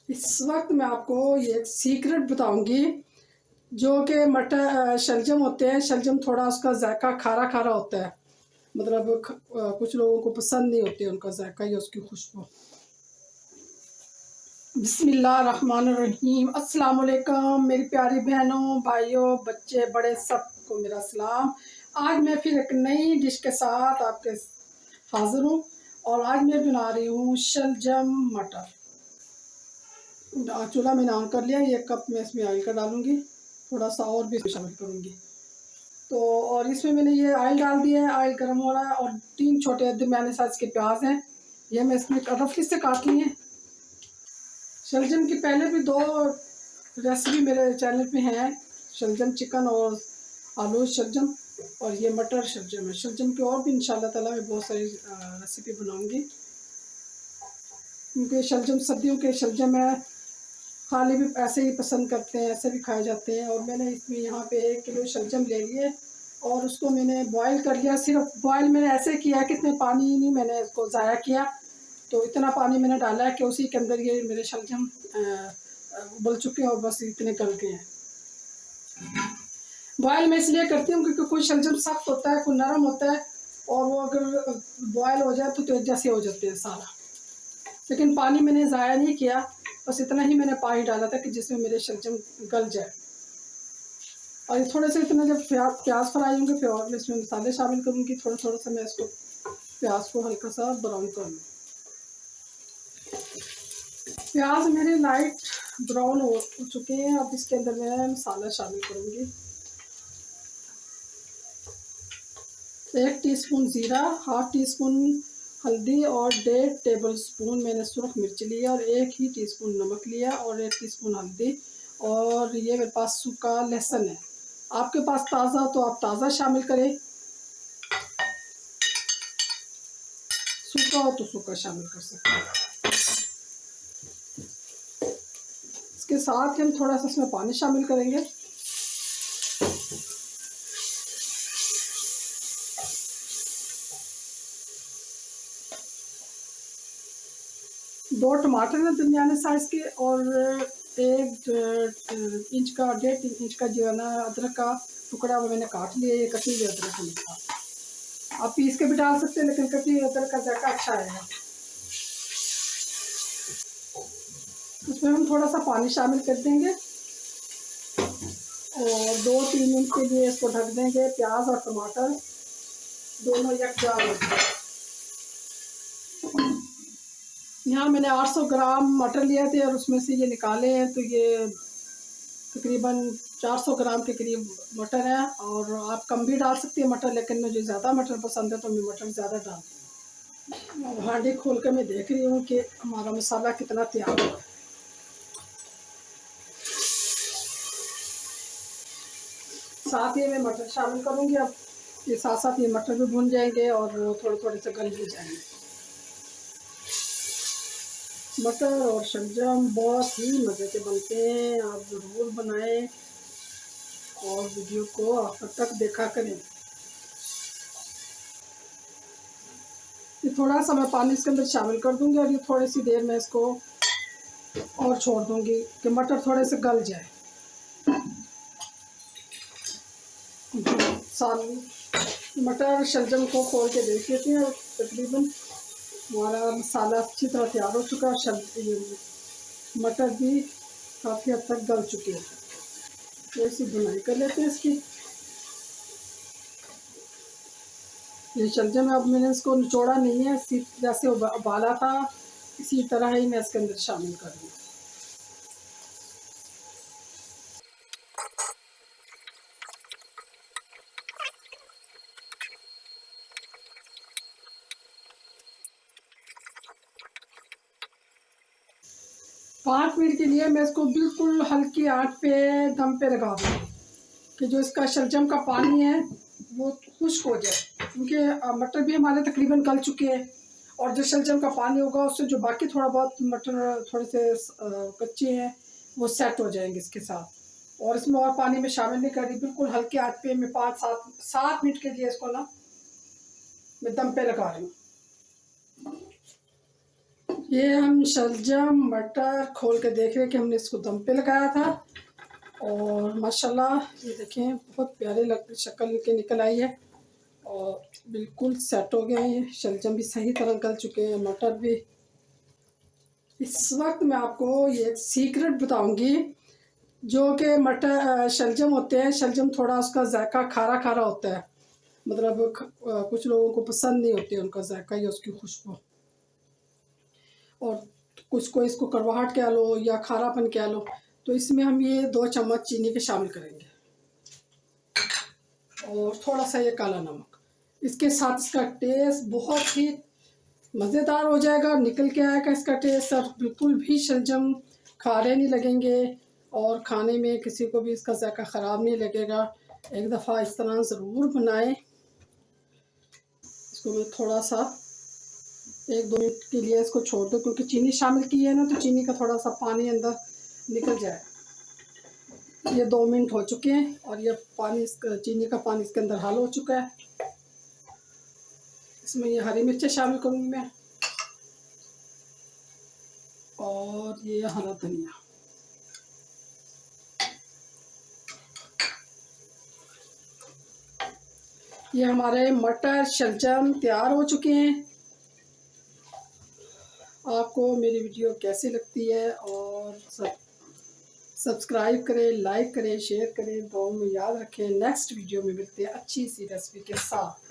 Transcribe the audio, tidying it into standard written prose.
इस वक्त मैं आपको ये एक सीक्रेट बताऊंगी। जो कि मटर शलजम होते हैं, शलजम थोड़ा उसका जायका खारा खारा होता है। मतलब कुछ लोगों को पसंद नहीं होती उनका जायका या उसकी खुशबू। बिस्मिल्लाहिर्रहमानिर्रहीम। अस्सलाम वालेकुम मेरी प्यारी बहनों, भाइयों, बच्चे बड़े, सबको मेरा सलाम। आज मैं फिर एक नई डिश के साथ आपके हाजिर हूँ और आज मैं बना रही हूँ शलजम मटर। चूल्हा मैंने ऑन कर लिया। ये कप में इसमें ऑयल का डालूंगी, थोड़ा सा और भी शामिल करूंगी। तो और इसमें मैंने ये ऑयल डाल दिया है, ऑयल गर्म हो रहा है और 3 छोटे दरमियाने साइज के प्याज हैं। ये मैं इसमें रफली से काट ली है। शलजम की पहले भी 2 रेसिपी मेरे चैनल पे हैं, शलजम चिकन और आलू शलजम, और ये मटर शलजम है। शलजम की और भी इंशाल्लाह ताला मैं बहुत सारी रेसिपी बनाऊंगी, क्योंकि शलजम सर्दियों के शलजम है। खाली भी ऐसे ही पसंद करते हैं, ऐसे भी खाए जाते हैं। और मैंने इसमें यहाँ पे 1 किलो शलजम ले लिए और उसको मैंने बॉईल कर लिया। सिर्फ बॉईल मैंने ऐसे किया कि इसमें पानी नहीं मैंने इसको ज़ाया किया, तो इतना पानी मैंने डाला है कि उसी के अंदर ये मेरे शलजम उबल चुके हैं और बस इतने गल गए हैं। बॉयल मैं इसलिए करती हूँ क्योंकि कोई शलजम सख्त होता है, कोई नरम होता है, और वो अगर बॉयल हो जाए तो एक जैसे हो जाते हैं सारा। लेकिन पानी मैंने ज़ाया नहीं किया, बस इतना ही मैंने पानी डाला था कि जिसमें मेरे शलजम गल जाए। और ये थोड़े से इतने जब प्याज फ्राई होंगे फिर और मैं इसमें मसाले शामिल करूँगी। थोड़ा थोड़ा सा मैं इसको प्याज को हल्का सा ब्राउन कर लूँ। प्याज मेरे लाइट ब्राउन हो चुके हैं। अब इसके अंदर मैं मसाला शामिल करूँगी। 1 टीस्पून ज़ीरा, हाफ टी स्पून हल्दी और 1.5 टेबल स्पून मैंने सुरख मिर्च लिया और 1 ही टीस्पून नमक लिया और 1 टीस्पून हल्दी। और ये मेरे पास सूखा लहसुन है। आपके पास ताज़ा हो तो आप ताज़ा शामिल करें, सूखा हो तो सूखा शामिल कर सकते हैं। इसके साथ हम थोड़ा सा इसमें पानी शामिल करेंगे। दो टमाटर हैं दरमियाने साइज़ के, और 1 इंच का 1.5 इंच का जो है ना अदरक का टुकड़ा वो मैंने काट लिया। ये कटी हुई अदरक है। आप पीस के भी डाल सकते हैं, लेकिन कटी हुई अदरक का जायका अच्छा आएगा। उसमें हम थोड़ा सा पानी शामिल कर देंगे और 2-3 मिनट के लिए इसको ढक देंगे। प्याज और टमाटर दोनों यकजा हो जाए। यहाँ मैंने 800 ग्राम मटर लिए थे और उसमें से ये निकाले हैं, तो ये तकरीबन 400 ग्राम के करीब मटर है। और आप कम भी डाल सकते हैं मटर, लेकिन मुझे ज़्यादा मटर पसंद है तो मैं मटर ज़्यादा डालती हूँ। अब हांडी खोल कर मैं देख रही हूँ कि हमारा मसाला कितना तैयार हुआ। साथ ही मैं मटर शामिल करूँगी। अब ये साथ साथ ये मटर भी भून जाएंगे और थोड़े थोड़े से गल भी जाएंगे। मटर और शलजम बहुत ही मज़े के बनते हैं, आप ज़रूर बनाएं और वीडियो को आखिर तक देखा करें। ये थोड़ा सा मैं पानी इसके अंदर शामिल कर दूंगी और ये थोड़ी सी देर में इसको और छोड़ दूंगी कि मटर थोड़े से गल जाए। मटर शलजम को खोल के देख लेते हैं। तकरीबन हमारा मसाला अच्छी तरह तैयार हो चुका है, मटर भी काफ़ी हद तक गल चुके हैं। थोड़ी सी बुनाई कर लेते हैं इसकी। ये शलजम अब मैंने इसको निचोड़ा नहीं है, जैसे उबाला था इसी तरह ही मैं इसके अंदर शामिल कर दूँ। पाँच मिनट के लिए मैं इसको बिल्कुल हल्की आंच पे दम पे लगा दूँगी कि जो इसका शलजम का पानी है वो खुश्क हो जाए, क्योंकि मटर भी हमारे तकरीबन गल चुके हैं। और जो शलजम का पानी होगा उससे जो बाकी थोड़ा बहुत मटर थोड़े से कच्चे हैं वो सेट हो जाएंगे इसके साथ। और इसमें और पानी में शामिल नहीं कर रही, बिल्कुल हल्के आंच पे मैं 5-7 मिनट के लिए इसको ना मैं दम पे लगा रही हूँ। ये हम शलजम मटर खोल के देख रहे हैं कि हमने इसको दम पे लगाया था, और माशाल्लाह ये देखें बहुत प्यारे लग शक्ल के निकल आई है और बिल्कुल सेट हो गए हैं। ये शलजम भी सही तरह गल चुके हैं, मटर भी। इस वक्त मैं आपको ये सीक्रेट बताऊंगी, जो कि मटर शलजम होते हैं, शलजम थोड़ा उसका जायका खारा खारा होता है, मतलब कुछ लोगों को पसंद नहीं होती है उनका जायका या उसकी खुशबू, और कुछ को इसको कड़वाहट कह लो या खारापन कह लो। तो इसमें हम ये 2 चम्मच चीनी के शामिल करेंगे और थोड़ा सा ये काला नमक। इसके साथ इसका टेस्ट बहुत ही मज़ेदार हो जाएगा, निकल के आएगा इसका टेस्ट। और बिल्कुल भी शलजम खारे नहीं लगेंगे और खाने में किसी को भी इसका जायका ख़राब नहीं लगेगा। एक दफ़ा इस तरह ज़रूर बनाएं। इसको मैं थोड़ा सा 1-2 मिनट के लिए इसको छोड़ दूँ, क्योंकि चीनी शामिल की है ना, तो चीनी का थोड़ा सा पानी अंदर निकल जाए। ये 2 मिनट हो चुके हैं और ये पानी चीनी का पानी इसके अंदर हल हो चुका है। इसमें ये हरी मिर्चें शामिल करूँगी मैं, और ये हरा धनिया। ये हमारे मटर शलजम तैयार हो चुके हैं। आपको मेरी वीडियो कैसी लगती है, और सब्सक्राइब करें, लाइक करें, शेयर करें, दुआ में याद रखें। नेक्स्ट वीडियो में मिलते हैं अच्छी सी रेसिपी के साथ।